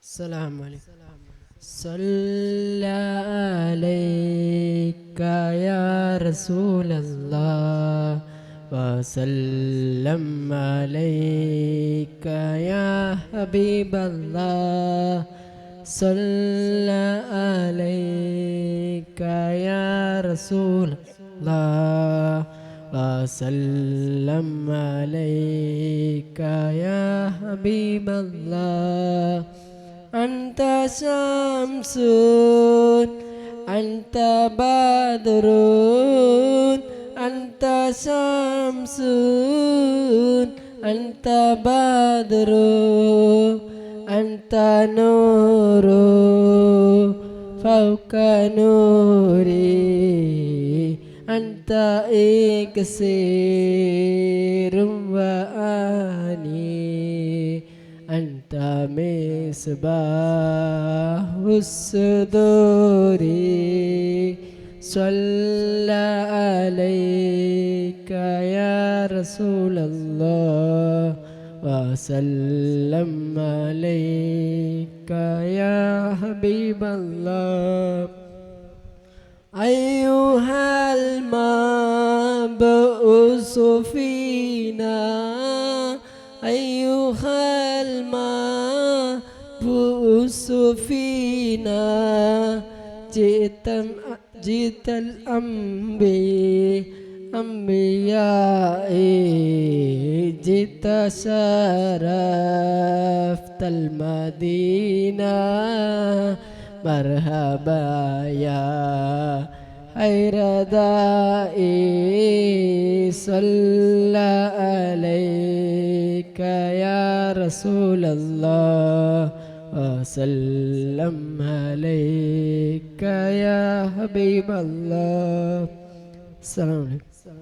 السلام عليكم. صلى عليك يا رسول الله وسلم عليك يا حبيب الله. صلى عليك يا رسول الله وسلم عليك يا حبيب الله. أنت شمس أنت بدر أنت شمس أنت بدر أنت نور فوق نوري أنت إكسير وأني أنت مصباح الصدور. صلى عليك يا رسول الله وسلم عليك يا حبيب الله. أيها المبعوث فينا أيها المبعوث فينا جئت الأنبياء جئت شرفت المدينة. مرحبا يا خير داعي. صلى عليك يا رسول الله وسلم عليك يا حبيب الله. السلام عليكم.